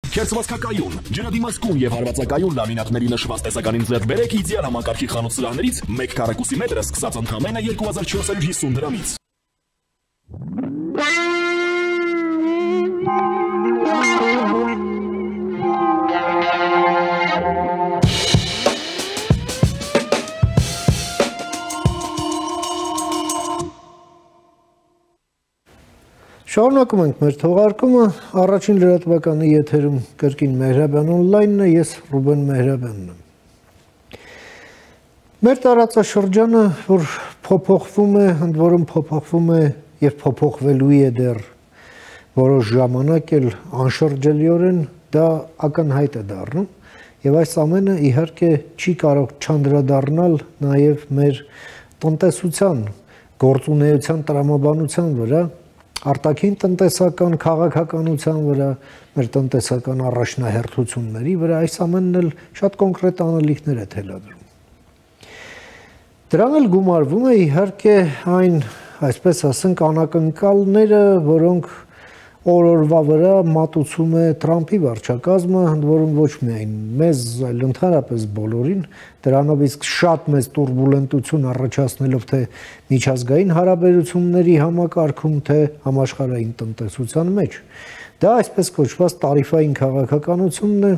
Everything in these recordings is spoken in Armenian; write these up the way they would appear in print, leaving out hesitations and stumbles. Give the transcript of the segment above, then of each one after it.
Քերծվածքակայուն, ջրադիմացկուն եւ հարվածակայուն լամինատների նշված տեսականին ձեռք բերեք իդեալ համակարգի խանութ սրահներից 1 քառակուսի մետրը սկսած ընդամենը 2450 դրամից։ Շարունակում ենք մեր թողարկումը, առաջին լրատվականի եթերում կրկին Մեհրաբյան օնլայնն է, ես Ռուբեն Մեհրաբյանն եմ։ Մեր տարածաշրջանը, որ փոփոխվում է, ընդ որում փոփոխվում է եւ փոփոխվելու է դեռ որոշ ժամանակ էլ անշրջելիորեն, դա ակնհայտ է դառնում, եւ այս ամենը իհարկե չի կարող չանդրադառնալ նաեւ մեր տնտեսության, գործունեության տրամաբանության վրա, արտաքին տնտեսական քաղաքականության վրա, մեր տնտեսական առաջնահերթությունների վրա, այս ամենն էլ շատ կոնկրետ անելիքներ է թելադրում։ Դրան էլ գումարվում է իհարկե այն, այսպես ասենք, անակնկալները, որոնք օրորվա վրա մատուցում է Թրամփի վարչակազմը, ընդ որում ոչ միայն մեզ, այլ ընդհանրապես բոլորին, դրանով իսկ շատ մեծ տուրբուլենտություն առաջացնելով թե միջազգային հարաբերությունների համակարգում, թե համաշխարհային տնտեսության մեջ։ Դա այսպես կոչված տարիֆային քաղաքականությունն է,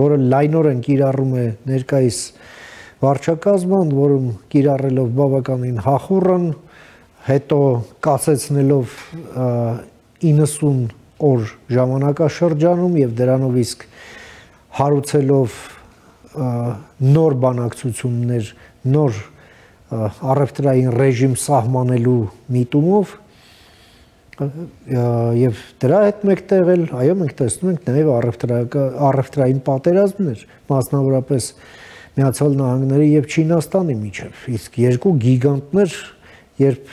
որը լայնորեն կիրառում է ներկայիս վարչակազմը, ընդ որում կիրառելով բավականին հախուռն, հետո կասեցնելով 90 օր ժամանակաշրջանում եւ դրանով իսկ հարուցելով նոր բանակցություններ, նոր առևտրային ռեժիմ սահմանելու միտումով եւ դրա հետ մեկտեղ էլ, այո, մենք տեսնում ենք նաեւ առևտրային պատերազմներ, մասնավորապես Միացյալ Նահանգների եւ Չինաստանի միջեւ, իսկ երկու գիգանտներ, երբ,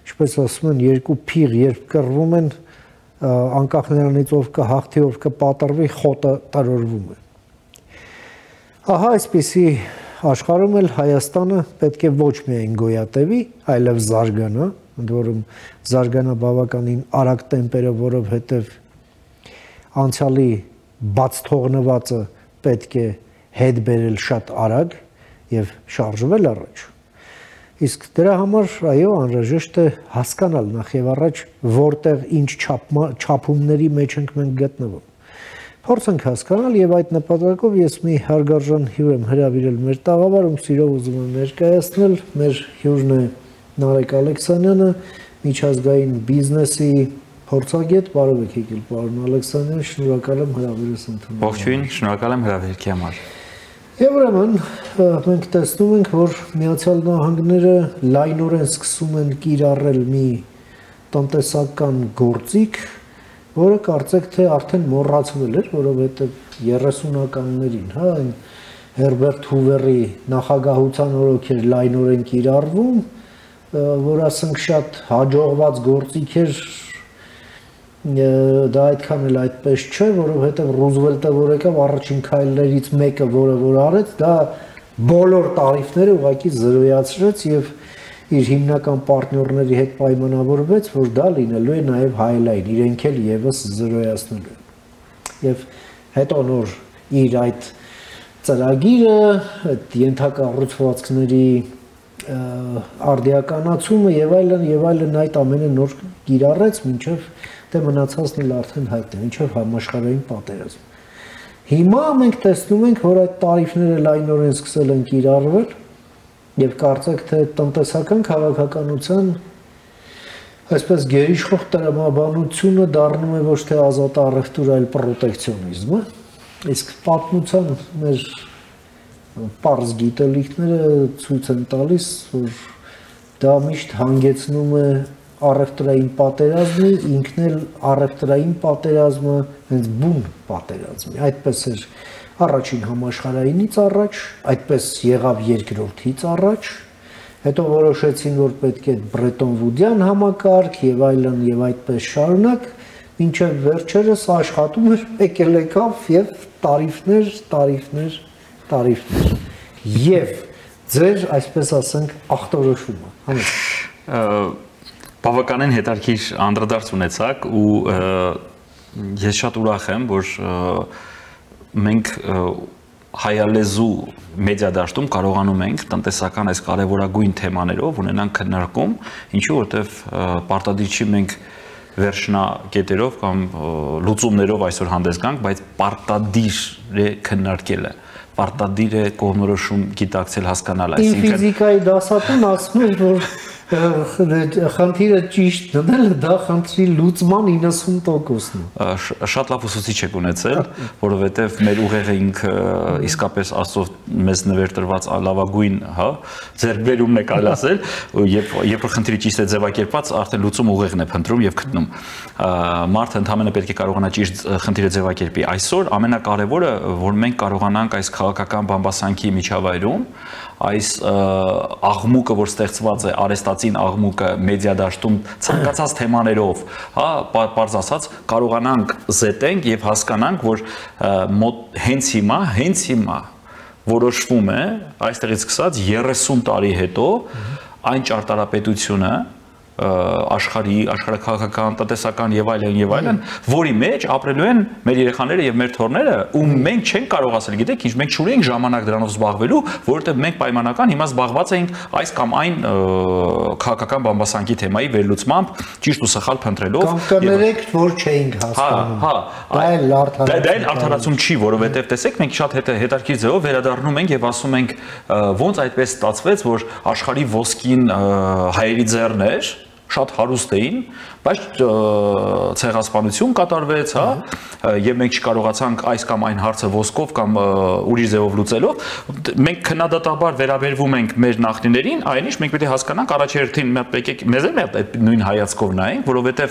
ինչպես ասում են, երկու փիղ երբ կռվում են, անկախ նրանից ով կհաղթի, ով կպատրվի, խոտը տրորվում է։ Ահա այսպիսի աշխարհում էլ Հայաստանը պետք է ոչ միայն գոյատևի, այլև զարգանա, ընդ որում զարգանա բավականին արագ տեմպերով, որովհետև անցյալի բաց թողնվածը պետք է հետ բերել շատ արագ եւ շարժվել առաջ։ Իսկ դրա համար, այո, անհրաժեշտ է հասկանալ նախ եւ առաջ որտեղ ինչ չափումների մեջ ենք մենք գտնվում։ Փորձենք հասկանալ եւ այդ նպատակով ես մի հարգարժան հյուր եմ հրավիրել մեր տաղավարում, սիրով ուզում եմ ներկայացնել, մեր հյուրն է Նարեկ Ալեքսանյանը, միջազգային բիզնեսի փորձագետ, բարև եք եկել, պարոն Ալեքսանյան, շնորհակալ եմ հրավերս ընդունել։ Ողջույն, շնորհակալ եմ հրավերքի համար։ Եվ ուրեմն մենք տեսնում ենք, որ Միացյալ Նահանգները լայնորեն սկսում են կիրառել մի տնտեսական գործիք, որը կարծեք թե արդեն մոռացվել էր, որովհետև 30-ականներին, հա, այն Հերբերտ Հուվերի նախագահության օրոք էր լայնորեն կիրառվում, որ ասենք շատ հաջողված գործիք էր, դա այդքան էլ այդպես չէ, որովհետև Ռուզվելտը որ եկավ առաջին քայլերից մեկը, որը որ արեց, դա բոլոր տարիֆները ուղղակի զրոյացրեց եւ իր հիմնական պարտներների հետ պայմանավորվեց, որ դա լինելու է նաեւ հայլայն, իրենք էլ եւս զրոյացնելու։ Եւ հետո նոր իր այդ ծրագիրը, այդ ենթակառուցվածքների արդիականացումը եւ այլն այդ ամենը նոր կիրառեց, մինչեւ դե մնացածն էլ արդեն հայտ է, մինչև համաշխարհային պատերազմ։ Հիմա մենք տեսնում ենք, որ այդ տարիֆները լայնորեն սկսել են կիրառվել եւ կարծեք թե տնտեսական քաղաքականության այսպես գերիշխող տրամաբանությունը դառնում է ոչ թե ազատ առևտուր, այլ պրոտեկցիոնիզմը, իսկ պատմության մեր պարզ գիտելիքները ցույց են տալիս, որ դա միշտ հանգեցնում է առևտրային պատերազմի, ինքն էլ առևտրային պատերազմը հենց բուն պատերազմի, այդպես էր առաջին համաշխարհայինից առաջ, այդպես եղավ երկրորդից առաջ, հետո որոշեցին, որ պետք է Բրետոն Վուդյան համակարգ եւ այդպես շարունակ, մինչև վերջերս աշխատում էր, եկել եկավ եւ տարիֆներ եւ ձեր, այսպես ասենք, ախտորոշումը, համես։ Բավականին հետաքրքիր անդրադարձ ունեցաք ու Ես շատ ուրախ եմ, որ մենք հայալեզու մեդիա դաշտում կարողանում ենք տնտեսական այս կարևորագույն թեմաներով ունենանք քննարկում, ինչու որտեվ պարտադիր չի մենք վերջնակետերով կամ լուծումներով այսօր հանդես գանք, բայց պարտադիր է քննարկելը, պարտադիր է կողմնորոշում գիտակցել, հասկանալ, այսինքն ֆիզիկայի դասատուն ասում է, որ խնդիրը ճիշտ դնել, դա խնդրի լուծման 90%-ն է։ Շատ լավ ուսուցիչ եք ունեցել, որովհետև մեր ուղեղը ինքը իսկապես Աստծո մեզ նվեր տրված լավագույն, հա, ձեռքբերումն է կարելի ասել, երբ որ խնդիրը ճիշտ է ձևակերպված, արդեն լուծում ուղեղն է փնտրում եւ գտնում։ Մարդը ընդհանրապես պետք է կարողանա ճիշտ խնդիրը ձևակերպի։ Այսօր ամենակարևորը, որ մենք կարողանանք այս քաղաքական բամբասանքի միջավայրում այս աղմուկը, որ ստեղծված է, արեստացին աղմուկը մեդիա դաշտում ցանկացած թեմաներով, հա, պարզ ասած, կարողանանք զետենք եւ հասկանանք, որ հենց հիմա որոշվում է, այստեղից սկսած 30 տարի հետո այն ճարտարապետությունը աշխարհաքաղաքական, տնտեսական եւ այլն, որի մեջ ապրելու են մեր երեխաները եւ մեր թոռները, ու մենք չենք կարող ասել, գիտեք, ինչ մենք չունենք ժամանակ դրանով զբաղվելու, որովհետեւ մենք պայմանական հիմա զբաղված ենք այս կամ այն քաղաքական բամբասանքի թեմայի վերլուծմամբ, ճիշտ ու սխալ փնտրելով։ Կամ կներեք, որ չէինք հասկանում։ Դա էլ արդարացում չի, որովհետեւ տեսեք, մենք շատ հետաքրքիր ձևով վերադառնում ենք եւ ասում ենք, ոնց այդպես ստացվեց, որ աշխարհի ոսկին հայերի ձեռն էր, շատ հարուստ էին, բայց ցեղասպանություն կատարվեց, հա, եւ մենք չկարողացանք այս կամ այն հարցը ոսկով կամ ուրիշ ձևով լուծելով, մենք քննադատաբար վերաբերվում ենք մեր նախնիներին, այնինչ մենք պետք է հասկանանք առաջերտին մեզ էլ այդ նույն հայացքով նայենք, որովհետեւ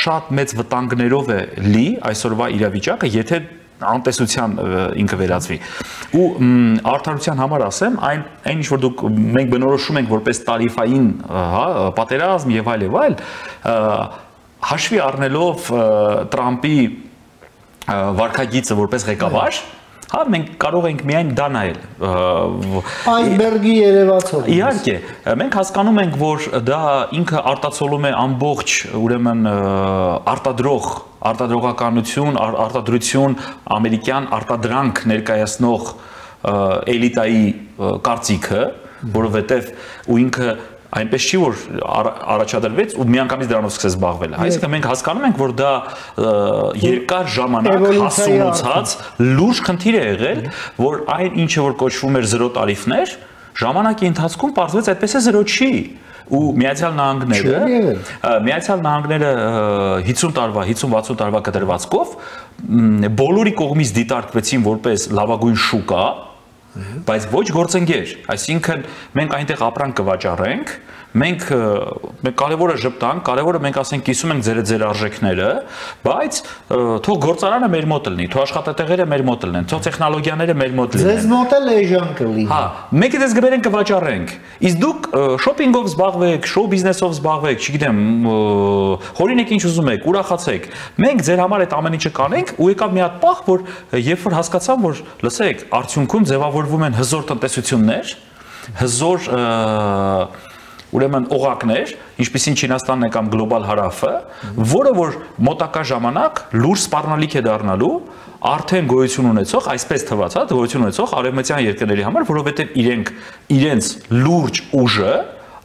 շատ մեծ վտանգներով է լի այսօրվա իրավիճակը, եթե անտեսության ինքը վերածվի ու արդարության համար ասեմ այն ինչ որ դուք մենք բնորոշում ենք որպես տարիֆային, հա, պատերազմ եւ այլ հաշվի առնելով Տրամպի վարքագիծը որպես ղեկավար, հա, մենք կարող ենք միայն դա նայել Այսբերգի երևացող։ Իհարկե, մենք հասկանում ենք, որ դա ինքը արտացոլում է ամբողջ, ուրեմն արտադրողականություն, արտադրություն, ամերիկյան արտադրանք ներկայացնող էլիտայի կարծիքը, որովհետև ու ինքը այնպես չի, որ առաջադրվեց ու միանգամից դրանով սկսեց զբաղվել։ Այսինքն մենք հասկանում ենք, որ դա երկար ժամանակ հասունացած լուրջ խնդիր է եղել, որ այն ինչը որ կոչվում էր զրո տարիֆներ, ժամանակի ընթացքում պարզվեց այդպես է զրո չի։ Ու Միացյալ Նահանգները 50 տարվա, 50-60 տարվա կտրվածքով բոլորի կողմից դիտարկվեցին որպես լավագույն շուկա, բայց ոչ գործընկեր, այսինքն մենք այնտեղ ապրանք կվաճառենք, մենք կարևորը ժպտանք, կարևորը մենք ասենք կիսում ենք ձեր արժեքները, բայց թող գործարանը մեր մոտ լինի, թող աշխատատեղերը մեր մոտ լինեն, թող տեխնոլոգիաները մեր մոտ լինեն։ Ձեզ մոտ էլ էժան կլինի։ Հա, մեկը դες գբերենք կվաճառենք։ Իսկ դուք շոփինգով զբաղվեք, շոու բիզնեսով զբաղվեք, չգիտեմ, հորինեք ինչ ուզում եք, ուրախացեք։ Մենք ձեր համար այդ ամեն ինչը կանենք ու եկավ մի հատ պահ, որ երբ որ հասկացամ, որ լսեք, արդյունքում ձևավորվում են հզոր տնտեսություններ, հզոր ուրեմն օղակներ, ինչպիսին Չինաստանն է կամ գլոբալ հարավը, որը որ մոտակա ժամանակ լուրջ սպառնալիք է դառնալու արդեն գոյություն ունեցող, այսպես թվաց, հա, գոյություն ունեցող արևմտյան երկրների համար, որովհետև իրենց լուրջ ուժը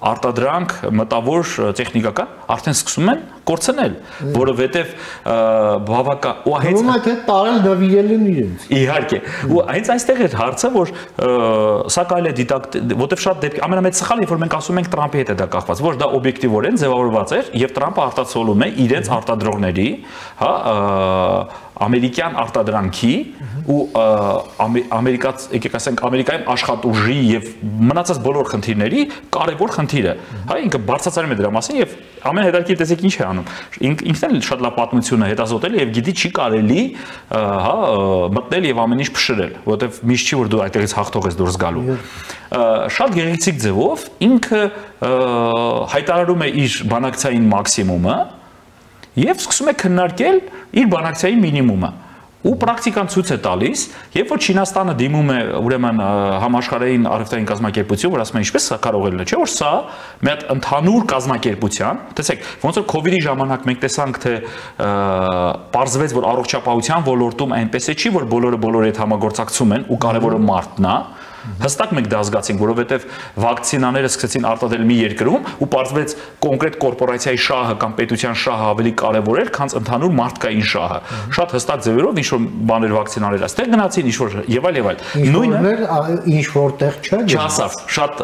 արտադրանք, մտավոր, տեխնիկական արդեն սկսում են կորցնել, որովհետև բավական ու հենց այդ տարել նվիրել են իրենց։ Իհարկե, ու հենց այստեղ է հարցը, որ սա կարելի է դիտակցել, որովհետև շատ դեպք ամենամեծ սխալը, որ մենք ասում ենք Տրամպի հետ է դա կախված, որ դա օբյեկտիվորեն ձևավորված էր եւ Տրամպը արտացոլում է իրենց արտադրողների, հա, ամերիկյան արտադրանքի ու ամերիկաց, եկեք ասենք, ամերիկայում աշխատուժի եւ մնացած բոլոր խնդիրների կարևոր խնդիրը, հա, ինքը բարձրացնում է դրա մասին եւ ամենահետաքրքիր տեսեք ինչ է անում։ Ինքն էլ շատ լավ պատմություն է հետազոտել եւ գիտի չի կարելի, հա, մտնել եւ ամեն ինչ փշրել, որովհետեւ միշտ չի որ դու այդտեղից հաղթող ես դուրս գալու։ Շատ գեղեցիկ ձևով ինքը հայտարարում է իր բանակցային մաքսիմումը եւ սկսում է քննարկել իր բանակցային մինիմումը։ Ու պրակտիկան ցույց է տալիս, երբ որ Չինաստանը դիմում է ուրեմն համաշխարհային առևտրային կազմակերպություն, որ ասում են ինչպես սա կարող է լինել, չէ՞ որ սա մի հատ ընդհանուր կազմակերպության, տեսեք, ոնց որ COVID-ի ժամանակ մենք տեսանք, թե պարզվեց, որ առողջապահության ոլորտում այնպես է չի, որ բոլորը հետ համագործակցում են ու կարևորը մարդն է, հստակ մենք դա զգացինք, որովհետև վակցինաները սկսեցին արտադրել մի երկրում ու պարզվեց կոնկրետ կորպորացիայի շահը կամ պետության շահը ավելի կարևոր էր, քան ընդհանուր մարդկային շահը։ Շատ հստակ ձևերով ինչ որ բաներ վակցիաներ այստեղ գնացին, ինչ որ եւ այլ։ Նույնը ինչ որտեղ չէ։ Չասավ, շատ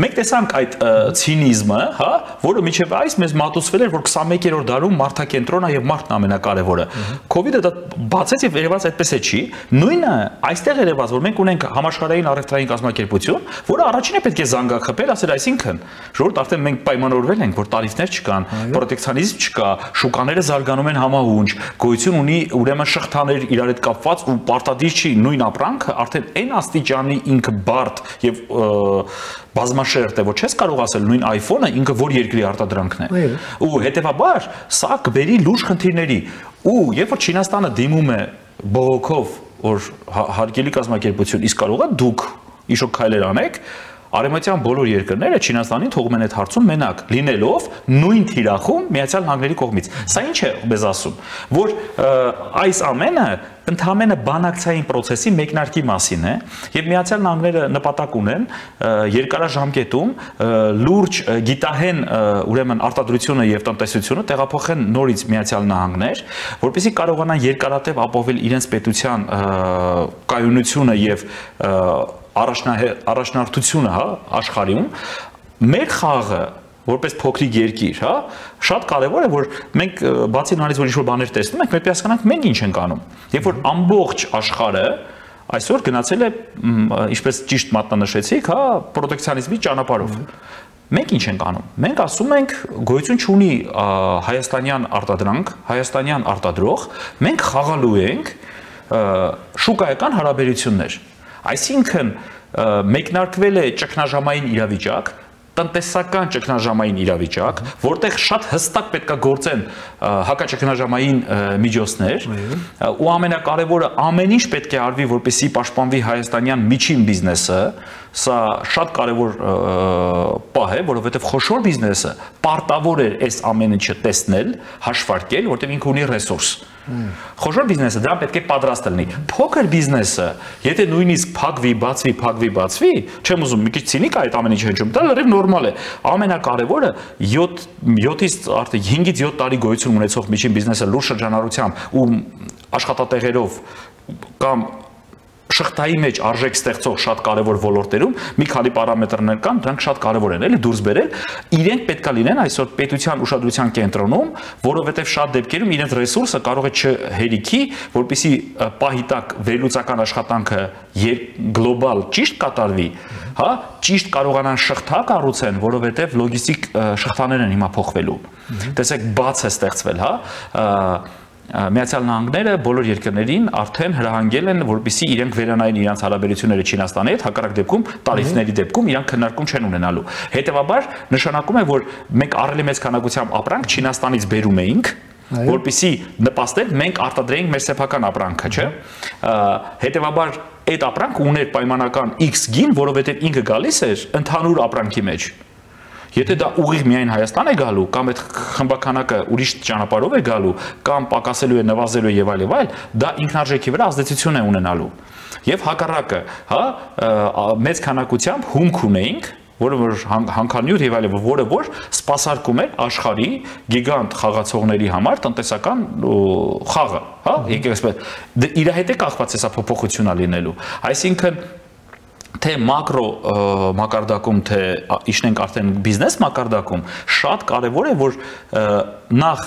մենք տեսանք այդ ցինիզմը, հա, որը միջև այս մեզ մատուցվել էր, որ 21-րդ դարում մարդակենտրոնը եւ մարդն ամենակարևորը։ Կովիդը դա բացեց եւ երևաց այդպես է չի։ Նույնը այստեղ երևաց, որ մենք ունենք համաշխարհային առևտրային կազմակերպություն, որը առաջինը պետք է զանգախփել, ասել, այսինքն, ժողովուրդ արդեն մենք պայմանավորվել ենք, որ տարիֆներ չկան, պրոտեկցիոնիզմ չկա, շուկաները զարգանում են համահունչ, գոյություն ունի ուրեմն շղթաներ իրար հետ կապված ու պարտադիր չի նույն ապրանքը, արդեն այն աստիճանի ինքը բարդ եւ բազմաշերտ է, որ չես կարող ասել նույն iPhone-ը ինքը որ երկրի արտադրանքն է։ Ու հետեւաբար սա կբերի լուրջ խնդիրների։ Ու երբ որ Չինաստանը դիմում է բողոքով որ հարգելի կազմակերպություն, իսկ կարող է դուք իշոք քայլեր անեք, արևմտյան բոլոր երկրները Չինաստանին թողում են այդ հարցում մենակ, լինելով նույն թիրախում Միացյալ Նահանգների կողմից։ Սա ինչ է մեզ ասում, որ այս ամենը ընդհանրապես բանակցային process-ի մեկնարկի մասին է, եւ Միացյալ Նահանգները նպատակ ունեն երկարաժամկետում լուրջ գիտահեն ուրեմն արտադրությունը եւ տնտեսությունը տեղափոխեն նորից Միացյալ Նահանգներ, որպեսզի կարողանան երկարատև ապահովել իրենց պետության կայունությունը եւ առաջնահերթությունը, հա, աշխարհում, մեր խաղը որպես փոքրիկ երկիր, հա, շատ կարևոր է, որ մենք բացի նրանից, որ ինչ-որ բաներ տեսնում ենք, մենք պետք է հասկանանք մենք ինչ ենք անում։ Երբ որ ամբողջ աշխարհը այսօր գնացել է, ինչպես ճիշտ մատնանշեցիք, հա, պրոտեկցիոնիզմի ճանապարհով։ Մենք ինչ ենք անում։ Մենք ասում ենք, գոյություն չունի հայաստանյան արտադրանք, հայաստանյան արտադրող, մենք խաղալու ենք շուկայական հարաբերություններ։ Այսինքն մեկնարկվել է ճգնաժամային իրավիճակ, տնտեսական ճգնաժամային իրավիճակ, որտեղ շատ հստակ պետք է գործեն հակաճգնաժամային միջոցներ, ու ամենակարևորը ամեն ինչ պետք է արվի, որպեսզի պաշտպանվի հայաստանյան միջին բիզնեսը, սա շատ կարևոր պահ է, որովհետև խոշոր բիզնեսը պարտավոր է այս ամեն ինչը տեսնել, հաշվարկել, որտեղ ինքը ունի ռեսուրս։ Խոշոր բիզնեսը դրան պետք է պատրաստ լինի։ Փոքր բիզնեսը, եթե նույնիսկ փակվի, չեմ ուզում մի քիչ ցինիկ այդ ամեն ինչը հնչում, դա լրիվ նորմալ է։ Ամենակարևորը 7-ից արդեն 5-ից 7 տարի գոյություն ունեցող միջին բիզնեսը լուրջ շրջանառությամբ ու աշխատատեղերով կամ շղթայի մեջ արժեք ստեղծող շատ կարևոր ոլորտերում մի քանի պարամետրներ կան, դրանք շատ կարևոր են, էլի դուրս բերել, իրենք պետքա լինեն այսօր պետության ուշադրության կենտրոնում, որովհետև շատ դեպքերում իրենց ռեսուրսը կարող է չհերիքի, որպեսզի պահի տակ վերլուծական աշխատանքը գլոբալ ճիշտ կատարվի, հա, ճիշտ կարողանան շղթա կառուցեն, որովհետև լոգիստիկ շղթաներ են հիմա փոխվելու։ Տեսեք, բաց է ստեղծվել, հա, Միացյալ Նահանգները բոլոր երկրներին արդեն հրահանգել են, որպեսզի իրենք վերանային իրենց հարաբերությունները Չինաստանի հետ, հակառակ դեպքում տարիֆների դեպքում իրանք քննարկում չեն ունենալու։ Հետևաբար նշանակում է, որ մենք առելի մեծ քանակությամբ ապրանք Չինաստանից բերում էինք, որպեսզի նպաստենք մենք արտադրեինք մեր սեփական ապրանքը, չէ՞։ Հետևաբար այդ ապրանքը ուներ պայմանական X գին, որովհետև ինքը գալիս էր ընդհանուր ապրանքի մեջ։ Եթե դա ուղիղ միայն Հայաստան է գալու, կամ այդ խմբականակը ուրիշ ճանապարհով է գալու, կամ պակասելու է, նվազելու է եւ այլ, դա ինքնարժեքի վրա ազդեցություն է ունենալու։ Եվ հակառակը, հա, մեծ քանակությամբ հումք ունեինք, որը որ հանքանյութ եւ այլն, որը որ սպասարկում էր աշխարհի գիգանտ խաղացողների համար տնտեսական խաղը, հա, եկեք ասենք, իր հետ է կախված հեսա փոփոխությունա լինելու։ Այսինքն թե մակրո մակարդակում, թե իշնենք արդեն բիզնես մակարդակում, շատ կարևոր է, որ նախ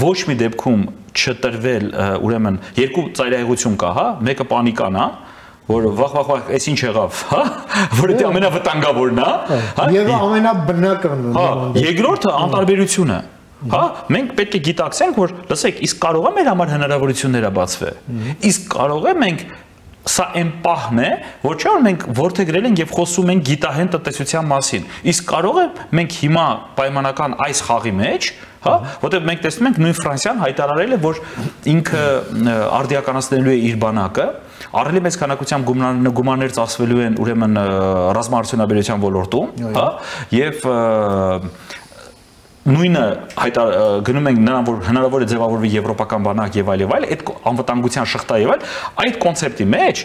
ոչ մի դեպքում չտրվել, ուրեմն երկու ծայրահեղություն կա, հա, մեկը պանիկան է, որ վախ, այս ինչ եղավ, հա, որը դա ամենավտանգավորն է, հա, եւ ամենաբնականն է։ Երկրորդը անտարբերությունը։ Հա, մենք պետք է գիտակցենք, որ լսեք, իսկ կարող է մեր համար հնարավորությունները բացվել։ Իսկ կարող է մենք սա այն պահն է, որ չէ՞ որ մենք որդեգրել ենք եւ խոսում ենք գիտահեն տնտեսության մասին։ Իսկ կարող է մենք հիմա պայմանական այս խաղի մեջ, հա, որտեղ մենք տեսնում ենք նույն Ֆրանսիան հայտարարել է, որ ինքը արդիականացնելու է իր բանակը, առավել մեծ քանակությամբ գումարներ ծախսվելու են ուրեմն ռազմաարդյունաբերության ոլորտում, հա, եւ նույնը գնում ենք նրան, որ հնարավոր է ձևավորվի եվրոպական բանակ եւ այլ, այդ անվտանգության շղթա եւ այլ, այդ կոնցեպտի մեջ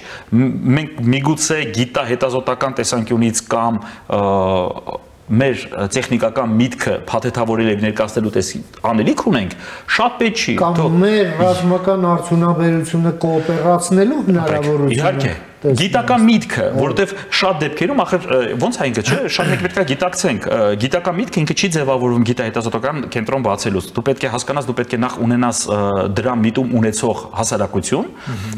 մենք միգուցե գիտահետազոտական տեսանկյունից կամ մեր տեխնիկական միտքը փաթեթավորել եւ ներկայացնելու անելիք ունենք, շատ պետք չի։ Կամ մեր ռազմական արդյունաբերությունը կոոպերացնելու հնարավորությունը։ Իհարկե, գիտական միտքը, որովհետև շատ դեպքերում ախր ոնց է ինքը, չէ, շատ մեկ պետք է գիտակցենք, գիտական միտքը ինքը չի ձևավորվում գիտահետազոտական կենտրոն բացելուց։ Դու պետք է հասկանաս, դու պետք է նախ ունենաս դրա միտում ունեցող հասարակություն,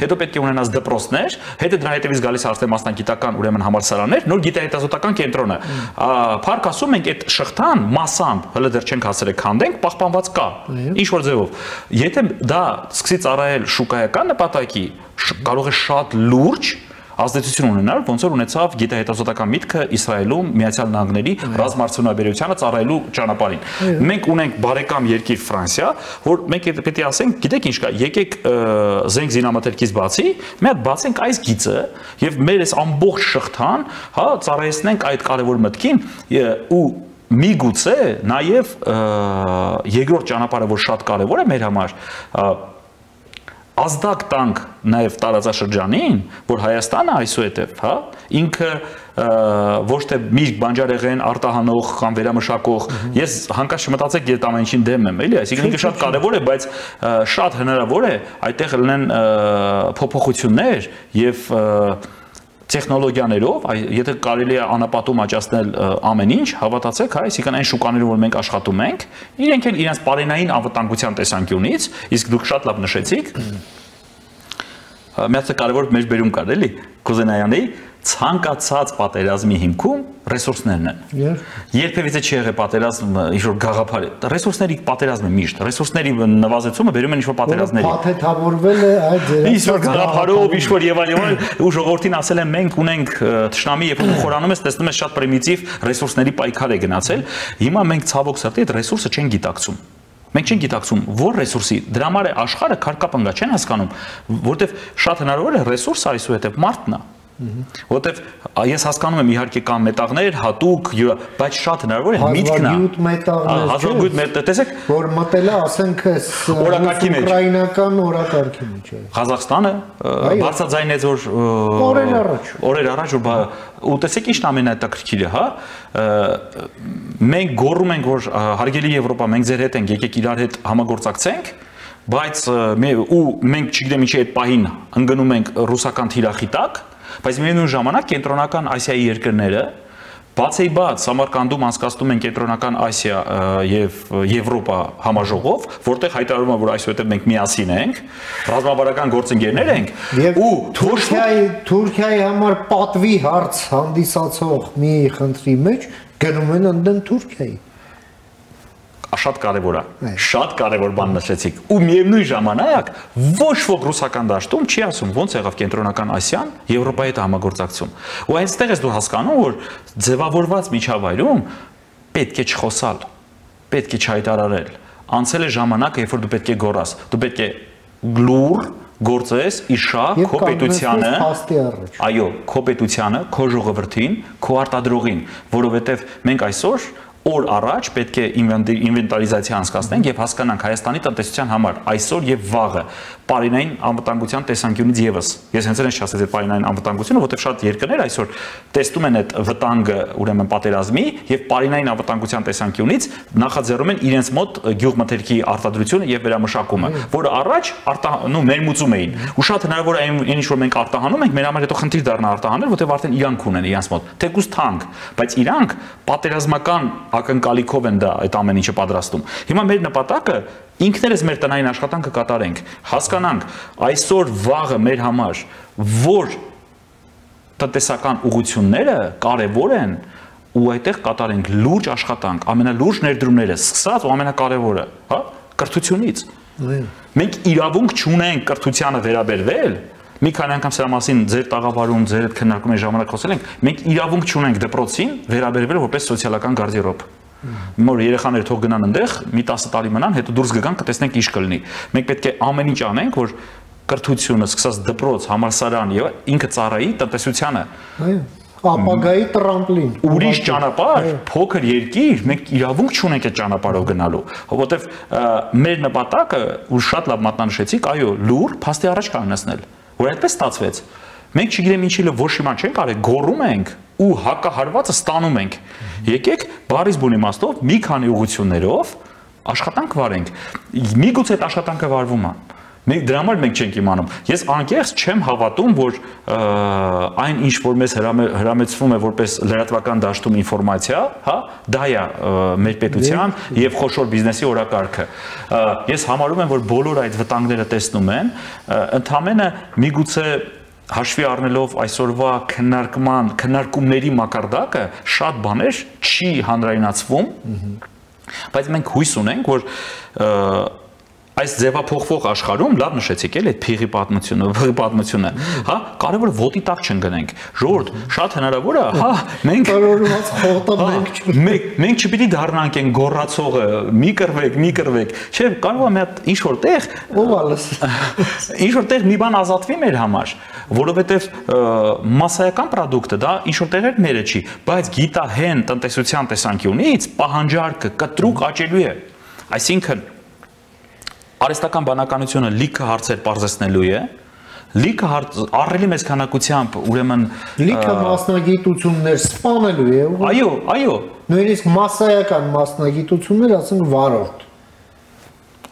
հետո պետք է ունենաս դպրոցներ, հետո դրա հետևից գալիս արդեն մասնագիտական ուրեմն համալսարաններ, նոր գիտահետազոտական կենտրոնը։ Փառք ասում ենք այդ շղթան մասամբ, հələ դեռ չենք հասել քանդենք, պահպանված կա։ Ինչ որ ձևով։ Եթե դա սկսի ծառայել շուկայական նպատակի, կարող է շատ լուրջ ազդեցություն ունենալ, ոնց որ ունեցավ գիտահետազոտական միտքը Իսրայելում Միացյալ Նահանգների ռազմաարդյունաբերությանը ծառայելու ճանապարհին։ Մենք ունենք բարեկամ երկիր Ֆրանսիա, որ մենք պետք է ասենք, գիտեք ինչ կա, եկեք զենք զինամթերքից բացի, մի հատ բացենք այս գիծը եւ մեր այս ամբողջ շղթան, հա, ծառայեցնենք այդ կարևոր մտքին ու միգուցե նաեւ երկրորդ ճանապարհը, որ շատ կարևոր է մեր համար, ազդակ տանք նաև տարածաշրջանին, որ Հայաստանը այսուհետև, հա, ինքը ոչ թե միշտ բանջարեղեն արտահանող կամ վերամշակող, ես հանկարծ չմտածեք այդ ամեն ինչին դեմ եմ, էլի, այսինքն ինքը շատ կարևոր է, բայց շատ հնարավոր է այդտեղ լինեն փոփոխություններ եւ տեխնոլոգիաներով, եթե կարելի է անապատում աճացնել ամեն ինչ, հավատացեք, հա, այսինքն այն շուկաներով, որ մենք աշխատում ենք, իրենք էլ իրենց բարենային անվտանգության տեսանկյունից, իսկ դուք շատ լավ նշեցիք, մի հատ կարևոր մեր բերում կար, էլի, Կոզենայանի ցանկացած պատերազմի հիմքում ռեսուրսներն են։ Երբևիցե չի եղել պատերազմ ինչ-որ գաղափար։ Ռեսուրսների պատերազմը միշտ, ռեսուրսների նվազեցումը բերում են ինչ-որ պատերազմների։ Փաթեթավորվել է այդ ինչ-որ գաղափարով, ինչ-որ եւ այլ, ու ժողովրդին ասել են մենք ունենք թշնամի, երբ որ խորանում ես, տեսնում ես շատ պրիմիտիվ ռեսուրսների պայքար է գնացել։ Հիմա մենք ցավոք սրտի այդ ռեսուրսը չեն գիտակցում։ Մենք չենք գիտակցում, որ ռեսուրսի, դրա համար է աշխարհը քարկապնգա չեն հասկանում, որովհետև շատ հնարավոր է ռեսուրսը այսուհետև մարդն է։ Որտեվ ես հասկանում եմ իհարկե կան մետաղներ, հատուկ, բայց շատ հնարավոր է միտքն է։ Հազվագյուտ մետաղներ, տեսեք, որ մտել է, ասենք, ուկրաինական օրակարգի մեջ։ Ղազախստանը բարձրաձայնեց, որ օրեր առաջ ու տեսեք ինչն ամենահետաքրքիրը, հա, մենք գոռում ենք, որ հարգելի Եվրոպա, մենք ձեր հետ ենք, եկեք իրար հետ համագործակցենք, բայց ու մենք չգիտեմ ինչի այդ պահին ընկնում ենք ռուսական թիրախի տակ, բայց միևնույն ժամանակ կենտրոնական Ասիայի երկրները բացի բաց Սամարկանդում անցկացնում են կենտրոնական Ասիա եւ Եվրոպա համաժողով, որտեղ հայտարարում է, որ այսուհետև մենք միասին ենք, ռազմավարական գործընկերներ ենք, ու Թուրքիայի համար պատվի հարց հանդիսացող մի խնդրի մեջ գնում են ընդդեմ Թուրքիայի։ Շատ կարևոր է, շատ կարևոր բան նշեցիք, ու միևնույն ժամանակ ոչ ոք ռուսական դաշտում չի ասում ոնց եղավ կենտրոնական Ասիան Եվրոպայի հետ համագործակցություն, ու այնտեղ ես դու հասկանում, որ ձևավորված միջավայրում պետք է չխոսալ, պետք է չհայտարարել, անցել է ժամանակը, երբ որ դու պետք է գոռաս, դու պետք է լուր գործես իշա քո պետությանը, այո, քո պետությանը, քո ժողովրդին, քո արտադրողին, որովհետև մենք այսօր օր առաջ պետք է ինվենտարիզացիա անցկացնենք եւ հասկանանք Հայաստանի տնտեսության համար այսօր եւ վաղը պարինային անվտանգության տեսանկյունից եւս։ Ես հենց այն չասեցի պարինային անվտանգությունը, որովհետեւ շատ երկրներ այսօր տեսնում են այդ վտանգը, ուրեմն պատերազմի եւ պարինային անվտանգության տեսանկյունից նախաձեռնում են իրենց մոտ գյուղմթերքի արտադրությունը եւ վերամշակումը, որը առաջ ներմուծում էին։ Ու շատ հնարավոր է այն ինչ որ մենք արտահանում ենք, մեր համար հետո խնդիր դառնա արտահանել, որովհետեւ արդեն իրանք ունեն իրենց մոտ, թեկուզ թանկ, բայց իրանք պատերազմական ակնկալիքով են դա այդ ամեն ինչը պատրաստում։ Հիմա մեր նպատակը ինքներս մեր տնային աշխատանքը կատարենք, հասկանանք այսօր վաղը մեր համար որ տնտեսական ուղղությունները կարևոր են ու այդտեղ կատարենք լուրջ աշխատանք, ամենալուրջ ներդրումները, սկսած ու ամենակարևորը, հա, կրթությունից։ Մենք իրավունք չունենք կրթությանը վերաբերվել, մի քանի անգամ սրա մասին ձեր տաղավարում, ձեր հետ քննարկումների ժամանակ խոսել ենք, մենք իրավունք չունենք դպրոցին վերաբերվել որպես սոցիալական գարդերոբ։ Որ երեխաները թող գնան այնտեղ, մի 10 տարի մնան, հետո դուրս կգան, կտեսնենք ինչ կլինի։ Մենք պետք է ամեն ինչ անենք, որ կրթությունը, սկսած դպրոց, համալսարան եւ ինքը ծառայի տնտեսությանը։ Այո, ապագայի տրամպլին։ Ուրիշ ճանապարհ, փոքր երկիր, մենք իրավունք չունենք այդ ճանապարհով գնալու, որովհետեւ մեր նպատակը, ու շատ լավ մատնանշեցիք, այո, լուր փաստի առաջ կանգնեցնել, որ այդպես ստացվեց։ Մենք չգիտեմ ինչի լը ոչ իման չենք արել, գոռում ենք ու հակահարվածը ստանում ենք։ Եկեք բարիս բուն իմաստով մի քանի ուղղություններով աշխատանք վարենք։ Միգուցե այդ աշխատանքը վարվում է։ Դրա համար մենք չենք իմանում։ Ես անկեղծ չեմ հավատում, որ այն ինչ որ մեզ հրամեցվում է որպես լրատվական դաշտում ինֆորմացիա, հա, դա է մեր պետության եւ խոշոր բիզնեսի օրակարգը։ Ես համարում եմ, որ բոլոր այդ վտանգները տեսնում են, ընդհանրապես միգուցե հաշվի առնելով այսօրվա քննարկումների մակարդակը շատ բաներ չի հանրայնացվում, բայց մենք հույս ունենք, որ այս ձևափոխվող աշխարհում լավ նշեցիք էլ այդ փիղի պատմությունը, հա, կարևորը ոտի տակ չընկնենք։ Ժողովուրդ, շատ հնարավոր է, հա, մենք չպիտի դառնանք այն գոռացողը, մի կռվեք, չէ, կարող է մի հատ ինչ որտեղ, ով ալս, ինչ որտեղ մի բան ազատվի մեր համար, որովհետև մասսայական product-ը դա ինչ որտեղ էլ մերը չի, բայց գիտահեն տնտեսության տեսանկյունից պահանջարկը կտրուկ աճելու է։ Այսինքն արհեստական բանականությունը լիքը հարցեր պարզեցնելու է, լիքը առելի մեծ քանակությամբ, ուրեմն լիքը մասնագիտություններ սպանելու է։ Այո, նույնիսկ մասսայական մասնագիտություններ, ասենք վարորդ։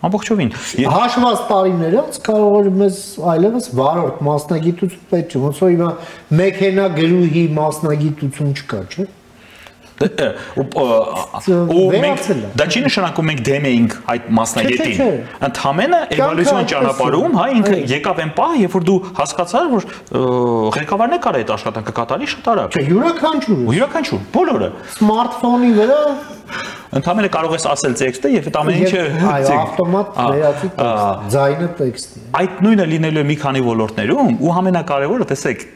Ամբողջովին։ Հաշված տարիներից կարող է մեզ այլևս վարորդ մասնագիտություն պետք չէ, ոնց որ հիմա մեքենագրուհի մասնագիտություն չկա, չէ՞։ Ու մենք դա չի նշանակում մենք դեմ էինք այդ մասնագետին։ Ընդհանրապես էվոլյուցիոն ճանապարհում, հա, ինքը եկավ այն պահը, երբ որ դու հասկացար, որ ղեկավարն է կարող այդ աշխատանքը կատարի շատ արագ։ Չէ, յուրաքանչյուր, բոլորը։ Սմարթֆոնի վրա ընդհանրապես կարող ես ասել տեքստը եւ այդ ամեն ինչը այո, ավտոմատ վերածի տեքստ, ձայնը տեքստի։ Այդ նույնը լինելու է մի քանի ոլորտներում ու ամենակարևորը, տեսեք,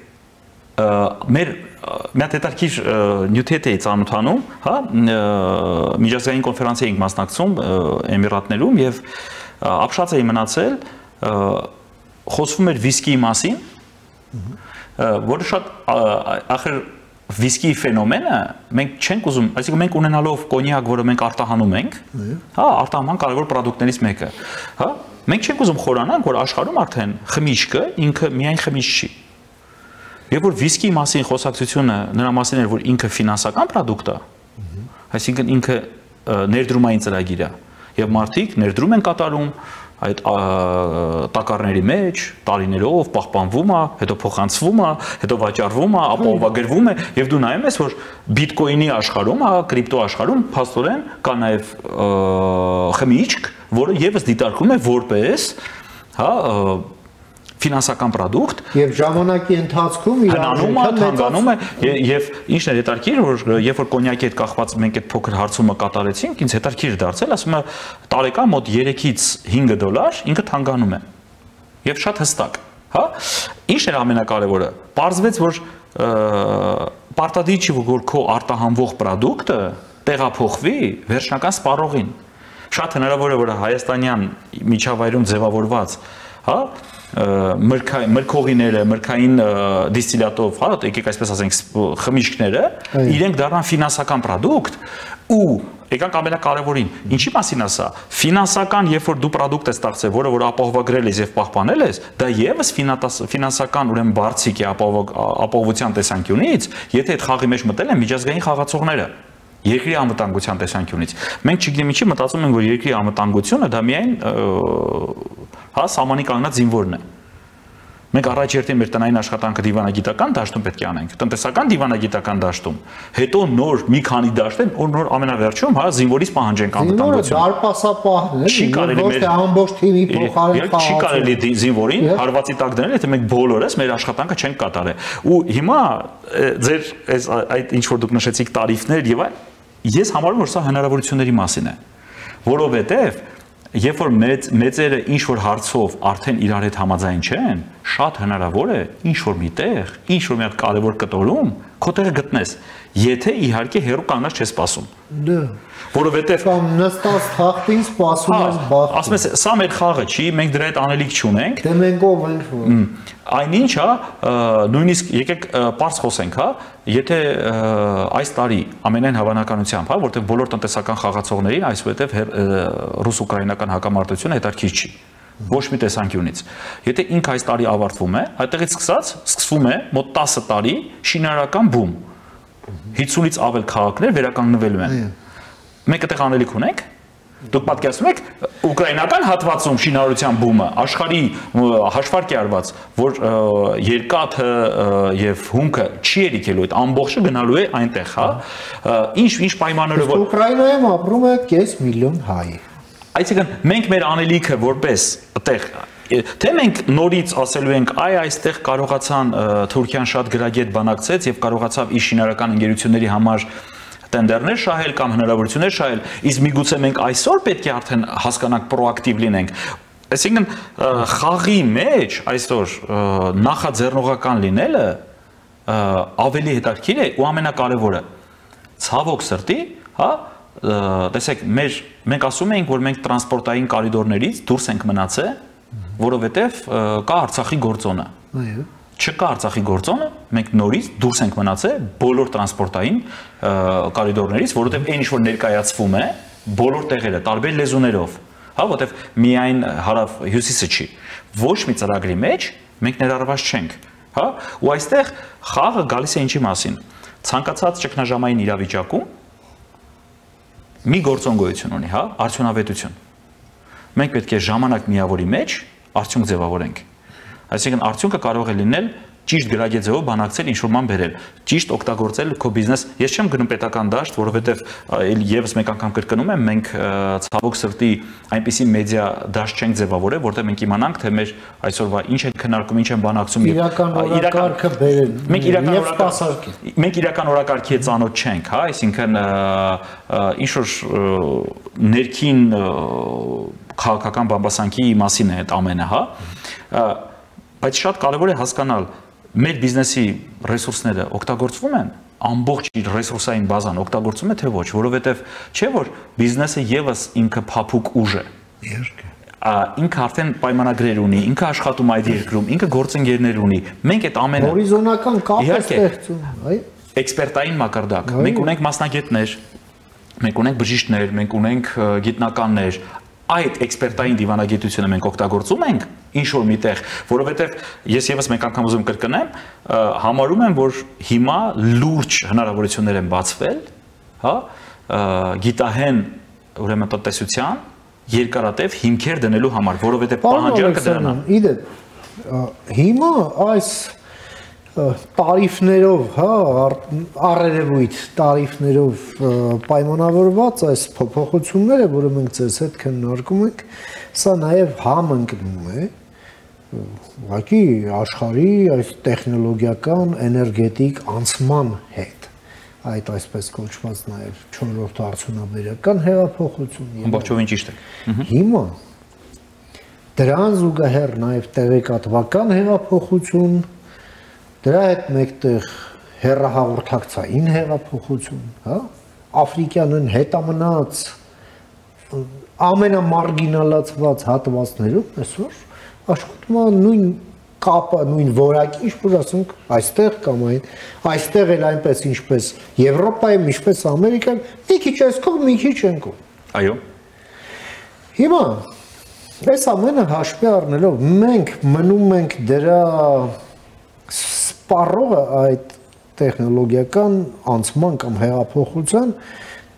մեր մի հատ հետաքրքիր նյութի հետ էի ծանոթանում, հա, միջազգային կոնֆերանսի էինք մասնակցում Էմիրատներում եւ ապշած էի մնացել, խոսվում էր վիսկիի մասին, որը շատ ախր վիսկիի ֆենոմենը մենք չենք ուզում, այսինքն մենք ունենալով կոնյակ, որը մենք արտահանում ենք, հա, արտահանման կարևոր պրոդուկտներից մեկը, հա, մենք չենք ուզում խորանանք, որ աշխարհում արդեն խմիչքը ինքը միայն խմիչ չի։ Երբ որ վիսկիի մասին խոսակցությունը նրա մասին էր, որ ինքը ֆինանսական պրոդուկտ է, այսինքն ինքը ներդրումային ծրագիր է, եւ մարդիկ ներդրում են կատարում այդ տակառների մեջ, տարիներով պահպանվում է, հետո փոխանցվում է, հետո վաճառվում է, ապահովագրվում է, եւ դու նայում ես, որ բիտկոինի աշխարհում, հա, կրիպտո աշխարհում փաստորեն կա նաեւ խմիչք, որը եւս դիտարկվում է որպես, հա, ֆինանսական պրոդուկտ եւ ժամանակի ընթացքում իր հանգանում է եւ ինչն է հետաքրքիր, որ երբ որ կոնյակի հետ կախված մենք այդ փոքր հարցումը կատարեցինք, ինձ հետաքրքիր դարձել, ասում է տարեկան մոտ 3-ից $5 ինքը թանկանում է եւ շատ հստակ, հա, ինչն է ամենակարևորը, պարզվեց, որ պարտադիր չի, որ քո արտահանվող պրոդուկտը տեղափոխվի վերջնական սպառողին, շատ հնարավոր է, որ հայաստանյան միջավայրում ձևավորված, հա, մրգողիները, մրգային դիստիլատով, հա, եկեք այսպես ասենք, խմիչքները, իրենք դառնան ֆինանսական պրոդուկտ ու եկանք ամենակարևորին, ինչի մասին ասա, ֆինանսական, երբ որ դու պրոդուկտ ես ստեղծել, որը որ ապահովագրել ես եւ պահպանել ես, դա եւս ֆինանսական ուրեմն բարձիկ է ապահովության տեսանկյունից, եթե այդ խաղի մեջ մտել են միջազգային խաղացողները երկրի անվտանգության տեսանկյունից։ Մենք չգիտեմ ինչի մտածում ենք, որ երկրի անվտանգությունը դա միայն հա սահմանի կանգնած զինվորն է։ Մենք առաջերտին մեր տնային աշխատանքը դիվանագիտական դաշտում պետք է անենք, տնտեսական դիվանագիտական դաշտում, հետո նոր մի քանի դաշտեր, որ նոր ամենավերջում, հա, զինվորից պահանջենք անվտանգություն։ Դարպասապահն է, չի կարելի ոչ թե ամբողջ թիմի փոխարեն չի կարելի զինվորին հարվածի տակ դնել, եթե մենք բոլորս մեր աշխատանքը չենք կատարել։ Ու հիմա ձեր այդ ինչ որ դուք նշեցիք տարիֆներ եւ այլ, ես համարում եմ, որ սա հնարավորությունների մասին է, որովհետեւ երբ որ մեծերը ինչ որ հարցով արդեն իրար հետ համաձայն չեն, շատ հնարավոր է ինչ որ մի տեղ, ինչ որ մի հատ կարևոր կտորում քո տեղը գտնես, եթե իհարկե հերո կանգնած չես սպասում։ Դա Որովհետև կամ նստած թախտին սպասում ես բախտին։ Ասում ես, սա մեր խաղը չի, մենք դրա հետ անելիք չունենք։ Դե մենք ով ենք որ։ Այնինչ, նույնիսկ եկեք պարզ խոսենք, եթե այս տարի ամենայն հավանականությամբ, որտեղ բոլոր տնտեսական խաղացողներին այսուհետև ռուս-ուկրաինական հակամարտությունը հետաքրքիր չի։ Ոչ մի տեսանկյունից։ Եթե ինքը այս տարի ավարտվում է, այդտեղից սկսվում է մոտ 10 տարի շինարարական բում։ 50-ից ավել քաղաքներ վերականգնվելու են։ Մենք այդտեղ անելիք ունենք։ Դուք պատկերացնում եք ուկրաինական հատվածում շինարարության բումը, աշխարհի հաշվարկ է արված, որ երկաթը եւ հումքը չի երիքելու, այդ ամբողջը գնալու է այնտեղ, հա։ Ինչ պայմաններով որ Ուկրաինայում ապրում է 500,000 հայ։ Այսինքն մենք մեր անելիքը որպես այդտեղ թե մենք նորից ասելու ենք այ այստեղ կարողացան Թուրքիան շատ գրագետ բանակցեց եւ կարողացավ իր շինարարական ընկերությունների համար տենդերներ շահել կամ հնարավորություններ շահել, իսկ միգուցե մենք այսօր պետք է արդեն հասկանանք պրոակտիվ լինենք։ Այսինքն խաղի մեջ այսօր նախաձեռնողական լինելը ավելի հետաքրքիր է ու ամենակարևորը ցավոք սրտի, հա, տեսեք, մենք ասում ենք, որ մենք տրանսպորտային կորիդորներից դուրս ենք մնացել, որովհետև կա Արցախի գործոնը։ Այո։ Չկա Արցախի գործոնը, մենք նորից դուրս ենք մնացել բոլոր տրանսպորտային կորիդորներից, որովհետև այն ինչ որ ներկայացվում է, բոլոր տեղերը տարբեր լեզուներով, հա, որովհետև միայն հարավ հյուսիսը չի։ Ոչ մի ծրագրի մեջ մենք ներառված չենք, հա, ու այստեղ խաղը գալիս է ինչի մասին։ Ցանկացած ճգնաժամային իրավիճակում մի գործոն գոյություն ունի, հա, արդյունավետություն։ Մենք պետք է ժամանակ միավորի մեջ արդյունք ձևավորենք։ Այսինքն արդյունքը կարող է լինել ճիշտ գրագետ ձևով բանակցել ինչ-որ բան բերել, ճիշտ օգտագործել քո բիզնես։ Ես չեմ գնում պետական դաշտ, որովհետև եւս մեկ անգամ կրկնում եմ, մենք ցավոք սրտի այնպիսի մեդիա դաշտ չենք ձևավորել, որտեղ մենք իմանանք, թե մեր այսօրվա ինչ են քննարկում, ինչ են բանակցում իրական օրակարգը բերել։ Մենք իրական օրակարգի հետ ծանոթ չենք, հա, այսինքն ինչ որ ներքին քաղաքական բամբասանքի մասին է այդ ամենը, հա։ Բայց շատ կարևոր է հասկանալ մեր բիզնեսի ռեսուրսները օգտագործվում են, ամբողջ իր ռեսուրսային բազան օգտագործում է թե ոչ, որովհետև չէ որ բիզնեսը եւս ինքը փափուկ ուժ է։ Ինքը արդեն պայմանագրեր ունի, ինքը աշխատում այդ երկրում, ինքը գործընկերներ ունի։ Մենք այդ ամենը հորիզոնական կապ է ստեղծում, այ էքսպերտային մակարդակ։ Մենք ունենք մասնագետներ, մենք ունենք բժիշկներ, մենք ունենք գիտնականներ։ Այդ էքսպերտային դիվանագիտությունը մենք օգտագործում ենք ինչ որ միտեղ, որովհետև ես եւս մեկ անգամ ուզում կրկնեմ, համարում եմ, որ հիմա լուրջ հնարավորություններ են բացվել, հա, գիտահեն ուրեմն տնտեսության երկարատև հիմքեր դնելու համար, որովհետև պահանջարկը դրանն է։ Իդեպ հիմա այս տարիֆներով, հա, առերևույթ տարիֆներով պայմանավորված այս փոփոխությունները, որը մենք ձեզ հետ քննարկում ենք, սա նաև համընկնում է ուղղակի աշխարհի այս տեխնոլոգիական էներգետիկ անցման հետ։ Այդ այսպես կոչված նաև 4-րդ արդյունաբերական հեղափոխություն։ Ամբողջովին ճիշտ է։ Հիմա դրան զուգահեռ նաև տեղեկատվական հեղափոխություն, դրա հետ մեկտեղ հեռահաղորդակցային հեղափոխություն, հա, աֆրիկյանն հետամնաց ամենամարգինալացված հատվածներում այսօր աշխատում է նույն կապը, նույն որակի, ինչպես ասենք, այստեղ կամ այստեղ էլ այնպես ինչպես Եվրոպայում, ինչպես Ամերիկայում, մի քիչ այսքով, մի քիչ այնքով։ Այո։ Հիմա այս ամենը հաշվի առնելով մենք մնում ենք դրա սպառողը այդ տեխնոլոգիական անցման կամ հեղափոխության,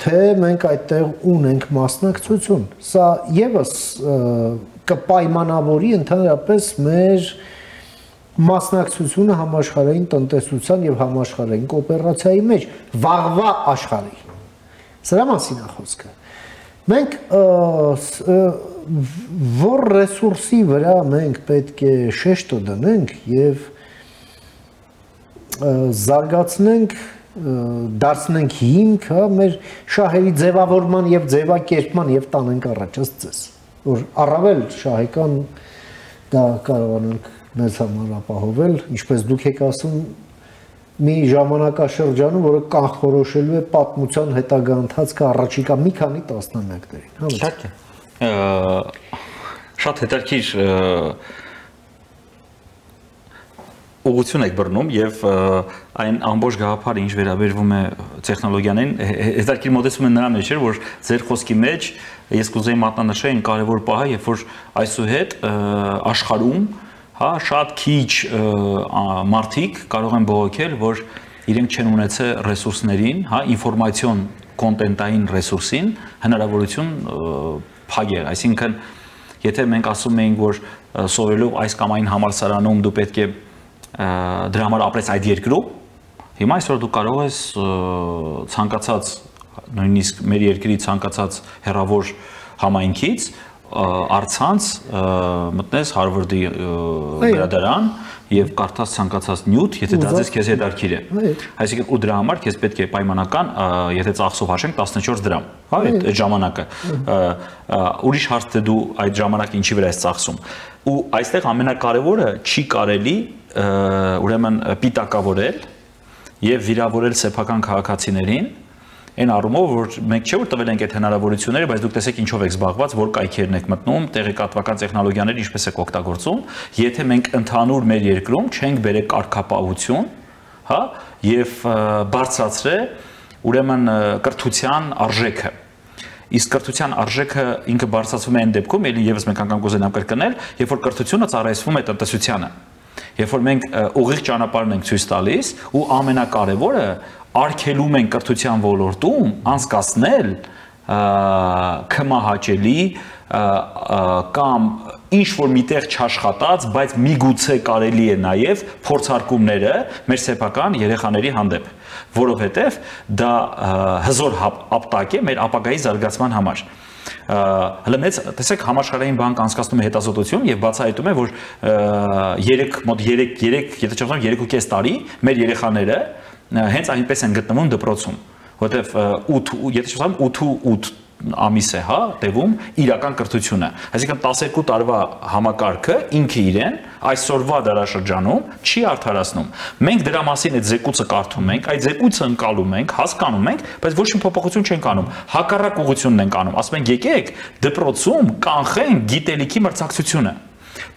թե մենք այդտեղ ունենք մասնակցություն։ Սա եւս կպայմանավորի ընդհանրապես մեր մասնակցությունը համաշխարհային տնտեսության եւ համաշխարհային կոոպերացիայի մեջ վաղվա աշխարհի։ Սրա մասին է խոսքը։ Մենք որ ռեսուրսի վրա մենք պետք է շեշտը դնենք եւ զարգացնենք, դարձնենք հիմք, հա, մեր շահերի ձևավորման եւ ձևակերպման եւ տանենք առաջ ըստ ձեզ, որ առավել շահեկան դա կարողանանք մեզ համար ապահովել, ինչպես դուք եք ասում, մի ժամանակաշրջանում, որը կանխորոշելու է պատմության հետագա ընթացքը առաջիկա մի քանի տասնամյակներին։ Իհարկե։ Շատ հետաքրքիր ուղղություն եք բռնում եւ այն ամբողջ գաղափարը ինչ վերաբերվում է տեխնոլոգիաներին, հետաքրքիր մոտեցումը նրա մեջ էր, որ ձեր խոսքի մեջ ես կուզեի մատնանշել այն կարևոր պահը, երբ որ այսուհետ աշխարհում, հա, շատ քիչ մարդիկ կարող են բողոքել, որ իրենք չեն ունեցել ռեսուրսներին, հա, ինֆորմացիոն կոնտենտային ռեսուրսին հնարավորություն փակել, այսինքն եթե մենք ասում էինք, որ սովորելով այս կամ այն համալսարանում դու պետք է դրա համար ապրես այդ երկրում, հիմա այսօր դու կարող ես ցանկացած նույնիսկ մեր երկրի ցանկացած հեռավոր համայնքից առցանց մտնես Հարվարդի գրադարան եւ կարդաս ցանկացած նյութ, եթե դա ձեզ քեզ հետաքրքիր է։ Այսինքն ու դրա համար քեզ պետք է պայմանական, եթե ծախսով հաշվենք 14 դրամ, հա, այդ ժամանակը։ Ուրիշ հարց թե դու այդ ժամանակը ինչի վրա ես ծախսում։ Ու այստեղ ամենակարևորը չի կարելի ուրեմն պիտակավորել եւ վիրավորել սեփական քաղաքացիներին այն առումով, որ մենք չէ որ տվել ենք այդ հնարավորությունները, բայց դուք տեսեք ինչով եք զբաղված, որ կայքերն եք մտնում, տեղեկատվական տեխնոլոգիաները ինչպես եք օգտագործում, եթե մենք ընդհանուր մեր երկրում չենք բերել կարգապահություն, հա, եւ բարձրացրել ուրեմն կրթության արժեքը։ Իսկ կրթության արժեքը ինքը բարձրացվում է այն դեպքում, եւս մենք անգամ կուզենամ կրկնել, երբ որ կրթությունը ծառայեցվում է տնտեսությանը։ Երբ որ մենք ուղիղ ճանապարհն ենք ցույց տալիս ու ամենակարևորը արգելում են կրթության ոլորտում անցկացնել կմահաճելի կամ ինչ որ միտեղ չաշխատած, բայց միգուցե կարելի է նաև փորձարկումները մեր սեփական երեխաների հանդեպ, որովհետև դա հզոր ապտակ է մեր ապագայի զարգացման համար։ Հələ մեծ, տեսեք, համաշխարհային բանկ անցկացնում է հետազոտություն եւ բացահայտում է, որ 3, եթե չեմ 3.5 տարի մեր երեխաները հենց այնպես են գտնվում դպրոցում, որովհետև 8 ամիս է, հա, տևում իրական կրթությունը։ Այսինքն 12 տարվա համակարգը ինքը իրեն այսօրվա դարաշրջանում չի արդարացնում։ Մենք դրա մասին այդ զեկույցը կարդում ենք, այդ զեկույցը ընկալում ենք, հասկանում ենք, բայց ոչ մի փոփոխություն չենք անում։ Հակառակ ուղղությունն ենք անում։ Ասում ենք եկեք դպրոցում կանխենք գիտելիքի մրցակցությունը։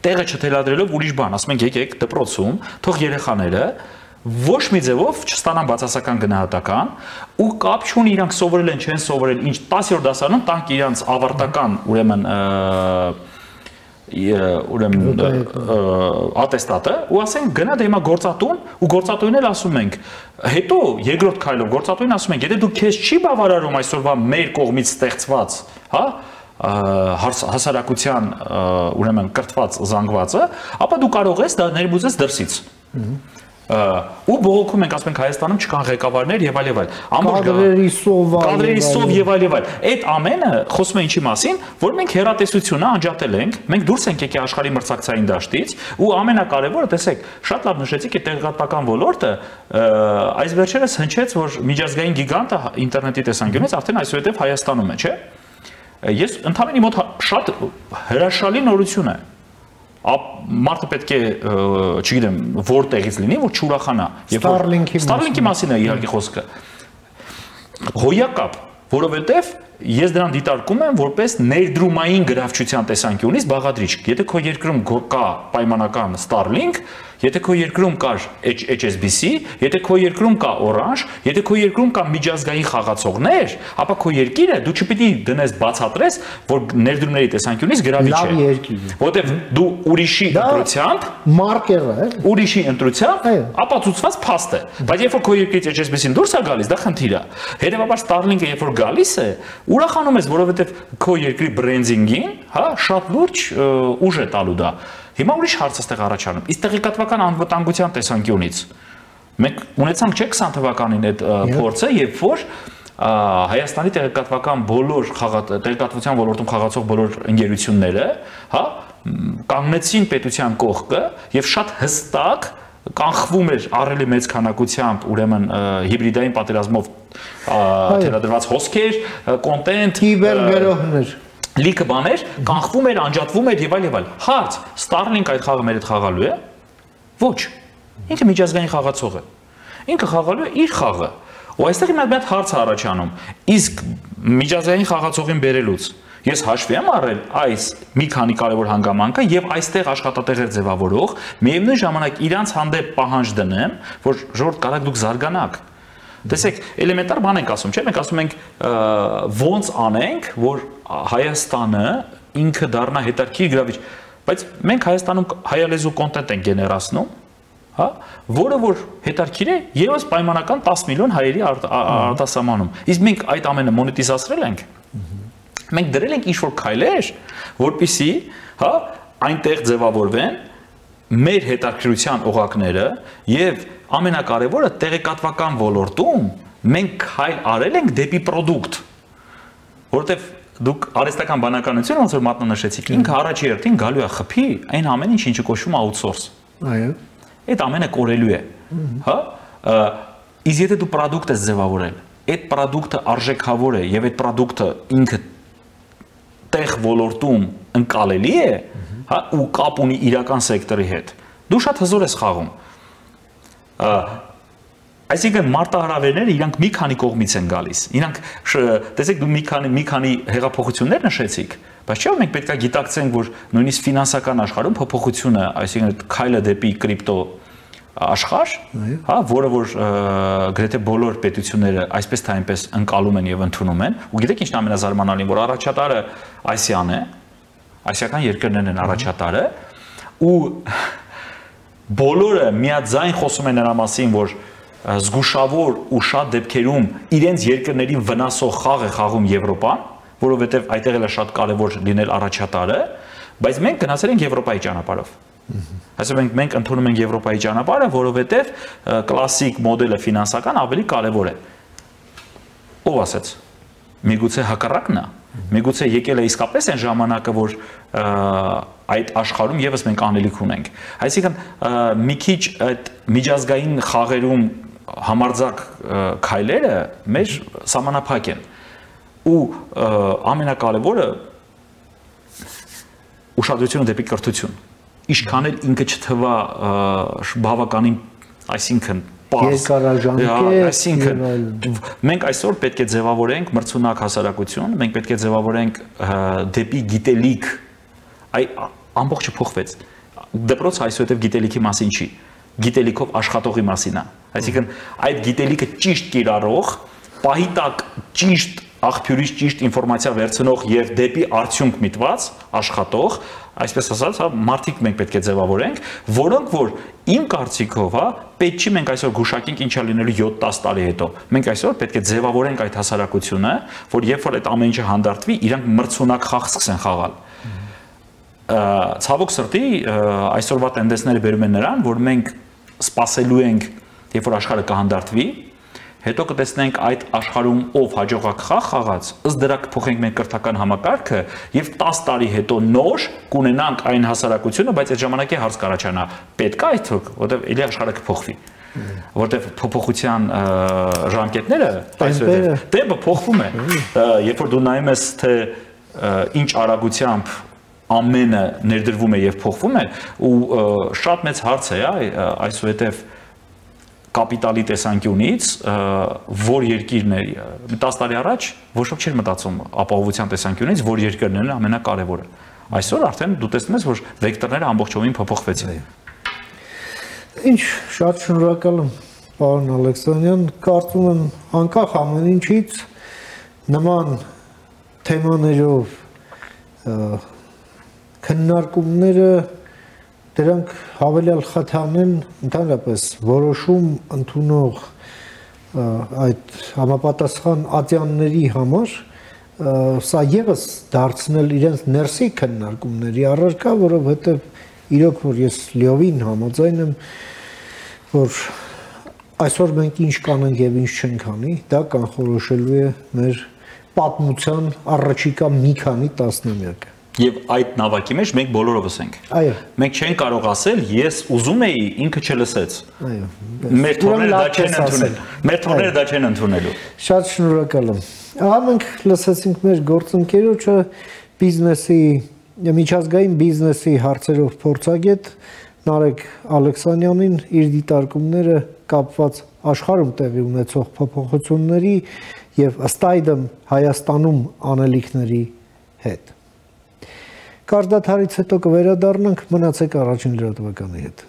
Տեղը չթելադրելով ուրիշ բան, ասում ենք եկեք դպրոցում, թող երեխաները ոչ մի ձևով չստանան բացասական գնահատական ու կապ չունի իրանք սովորել են, չեն սովորել, ինչ 10-րդ դասարանում տանք իրանք ավարտական ուրեմն ատեստատը ու ասենք գնա դե հիմա գործատուն ու գործատուին էլ ասում ենք հետո երկրորդ քայլով գործատուին ասում ենք եթե դու քեզ չի բավարարում այսօրվա մեր կողմից ստեղծված, հա, հասարակության ուրեմն կրթված զանգվածը, ապա դու կարող ես դա ներմուծես դրսից։ Ու բողոքում ենք, ասում ենք Հայաստանում չկան ղեկավարներ եւ այլ եւ այլ։ Կադրերի սով եւ այլ եւ այլ։ Այդ ամենը խոսում է ինչի մասին, որ մենք հերատեսությունը անջատել ենք, մենք դուրս ենք եկել աշխարհի մրցակցային դաշտից ու ամենակարևորը, տեսեք, շատ լավ նշեցիք այդ տեղեկատվական ոլորտը, այս վերջերս հնչեց, որ միջազգային գիգանտը ինտերնետի տեսանկյունից արդեն այսուհետև Հայաստանում է, չէ՞։ Ես ընդհանրապես մոտ շատ հրաշալի նորություն է։ Մարդը պետք է, չգիտեմ, որտեղից լինի, որ չուրախանա։ Starlink-ի մասին է իհարկե խոսքը։ Հոյակապ, որովհետև ես դրան դիտարկում եմ որպես ներդրումային գրավչության տեսանկյունից բաղադրիչ։ Եթե քո երկրում կա պայմանական Starlink, եթե քո երկրում կա HSBC, եթե քո երկրում կա Orange, եթե քո երկրում կա միջազգային խաղացողներ, ապա քո երկիրը դու չպիտի դնես բացատրես, որ ներդրումների տեսանկյունից գրավիչ է։ Լավ երկիր է։ Որտեվ դու ուրիշի ընտրությամբ, մարկեր է, ուրիշի ընտրությամբ ապացուցված փաստ է։ Բայց երբ որ քո երկրից HSBC-ն դուրս է գալիս, դա խնդիր է։ Հետևաբար Starlink-ը երբ որ գալիս է, ուրախանում ես, որովհետև քո երկրի բրենդինգին, հա, շատ լուրջ ուժ է տալու դա։ Հիմա ուրիշ հարց էստեղ առաջանում։ Իսկ տեղեկատվական անվտանգության տեսանկյունից մենք ունեցանք չէ 20 թվականին այդ փորձը, երբ որ Հայաստանի տեղեկատվական բոլոր տեղեկատվության ոլորտում խաղացող բոլոր ընկերությունները, հա, կանգնեցին պետության կողքը եւ շատ հստակ կանխվում էր առելի մեծ քանակությամբ ուրեմն հիբրիդային պատերազմով թելադրված հոսքեր, կոնտենտ, կիբերգերոհներ։ լիքը բաներ, կանխվում էր, անջատվում էր եւ այլ։ Հարց, Starlink այդ խաղը մեր հետ խաղալու է։ Ոչ։ Ինքը միջազգային խաղացող է։ Ինքը խաղալու է իր խաղը։ Ու այստեղ իմ այդ հարց է առաջանում։ Իսկ միջազգային խաղացողին բերելուց ես հաշվի եմ առել այս մի քանի կարևոր հանգամանքը եւ այստեղ աշխատատեղեր ձևավորող միևնույն ժամանակ իրանց հանդեպ պահանջ դնեմ, որ ժողովուրդ կարակ դուք զարգանաք։ Տեսեք, էլեմենտար բան ենք ասում, չէ՞, մենք ասում ենք ոնց անենք, որ Հայաստանը ինքը դառնա հետաքրքիր գրավիչ, բայց մենք Հայաստանում հայալեզու կոնտենտ ենք գեներացնում, հա, որը որ հետաքրքիր է, եւս պայմանական 10 միլիոն հայերի արտասահմանում։ Իսկ մենք այդ ամենը մոնետիզացրել ենք։ Մենք դրել ենք ինչ-որ քայլեր, որպեսզի, հա, այնտեղ ձևավորվեն մեր հետաքրքրության օղակները եւ ամենակարևորը տեղեկատվական ոլորտում մենք քայլ արել ենք դեպի product, որովհետեւ դուք արհեստական բանականություն ոնց որ մատնանշեցիք, ինքը առաջի հերթին գալու է խփի այն ամեն ինչը կոչվում է outsource։ Այո։ Այդ ամենը կորելու է, հա? Իսկ եթե դու product ես ձևավորել, այդ product-ը արժեքավոր է եւ այդ product-ը ինքը տեղ ոլորտում ընկալելի է, հա, ու կապ ունի իրական սեկտորի հետ, դու շատ հզոր ես խաղում։ Այսինքն մարտահրավերները իրանք մի քանի կողմից են գալիս։ Իրանք տեսեք դու մի քանի հեղափոխություններ նշեցիք, բայց չէ՞ մենք պետք է գիտակցենք, որ նույնիսկ ֆինանսական աշխարհում փոփոխությունը, այսինքն քայլը դեպի կրիպտո աշխարհ, հա, որը որ գրեթե բոլոր պետությունները այսպես թե այնպես ընկալում են եւ ընդունում են, ու գիտեք ինչն ամենազարմանալին, որ առաջատարը Ասիան է, ասիական երկրներն են առաջատարը, ու բոլորը միաձայն խոսում են նրա մասին, որ զգուշավոր ու շատ դեպքերում իրենց երկրներին վնասող խաղ է խաղում Եվրոպան, որովհետև այդտեղ էլ է շատ կարևոր լինել առաջատարը, բայց մենք գնացել ենք Եվրոպայի ճանապարհով։ Այսինքն մենք ընդունում ենք Եվրոպայի ճանապարհը, որովհետև կլասիկ մոդելը ֆինանսական ավելի կարևոր է։ Ով ասեց։ Միգուցե հակառակն է։ Միգուցե եկել է իսկապես այն ժամանակը, որ այդ աշխարհում եւս մենք անելիք ունենք։ Այսինքն մի քիչ այդ միջազգային խաղերում համարձակ քայլերը մեր սահմանափակ են։ Ու ամենակարևորը ուշադրությունը դեպի կրթություն։ Ինչքան էլ ինքը չթվա բավականին, այսինքն այսինքն մենք այսօր պետք է ձևավորենք մրցունակ հասարակություն, մենք պետք է ձևավորենք դեպի գիտելիք, ամբողջը փոխվեց։ Դպրոցը այսուհետև գիտելիքի մասին չի, գիտելիքով աշխատողի մասին է։ Այսինքն այդ գիտելիքը ճիշտ կիրառող, պահի տակ ճիշտ աղբյուրից ճիշտ ինֆորմացիա վերցնող եւ դեպի արդյունք միտված աշխատող, այսպես ասած, հա, մարդիկ մենք պետք է ձևավորենք, որոնք որ իմ կարծիքով, հա, պետք չի մենք այսօր գուշակենք ինչա լինելու 7-10 տարի հետո։ Մենք այսօր պետք է ձևավորենք այդ հասարակությունը, որ երբ որ այդ ամեն ինչը հանդարտվի, իրանք մրցունակ խաղ սկսեն խաղալ։ Ցավոք սրտի, այսօրվա տենդենսները բերում են նրան, որ մենք սպասելու ենք, երբ որ աշխարհը կհանդարտվի, հետո կտեսնենք այդ աշխարհում ով հաջողակ խաղ խաղաց, ըստ դրա կփոխենք մենք կրթական համակարգը եւ 10 տարի հետո նոր կունենանք այն հասարակությունը, բայց այդ ժամանակի հարց կառաջանա, պետք է այդ թող, որովհետեւ ելի աշխարհը կփոխվի։ Որտեւ փոփոխության ժամկետները այսօր տեմպը փոխվում է։ Երբ որ դու նայում ես թե ինչ արագությամբ ամենը ներդրվում է եւ փոխվում է, ու շատ մեծ հարց է, այսուհետեւ կապիտալի տեսանկյունից, որ երկիրն է 10 տարի առաջ ոչ ոք չէր մտածում ապահովության տեսանկյունից, որ երկրներն են ամենակարևորը։ Այսօր արդեն դու տեսնում ես, որ վեկտորները ամբողջովին փոփոխվեցին։ Ինչ շատ շնորհակալ եմ, պարոն Ալեքսանյան, կարծում եմ անկախ ամեն ինչից նման թեմաներով քննարկումները դրանք հավելյալ խթան են ընդհանրապես որոշում ընդունող այդ համապատասխան ատյանների համար, սա եւս դարձնել իրենց ներսի քննարկումների առարկա, որովհետեւ իրոք որ ես լիովին համաձայն եմ, որ այսօր մենք ինչ կանենք եւ ինչ չենք անի, դա կանխորոշելու է մեր պատմության առաջիկա մի քանի տասնամյակը։ Եվ այդ նավակի մեջ մենք բոլորովս ենք։ Այո։ Մենք չենք կարող ասել, ես ուզում էի, ինքը չլսեց։ Այո։ Մեր թորները դա չեն ընդունել։ Մեր թորները դա չեն ընդունելու։ Շատ շնորհակալ եմ։ Ահա մենք լսեցինք մեր գործընկերոջը, բիզնեսի միջազգային բիզնեսի հարցերով փորձագետ Նարեկ Ալեքսանյանին իր դիտարկումները կապված աշխարհում տեղի ունեցող փոփոխությունների եւ ըստ այդմ Հայաստանում անելիքների հետ։ Կարդաթարից հետո կվերադառնանք, մնացեք առաջին լրատվականի հետ։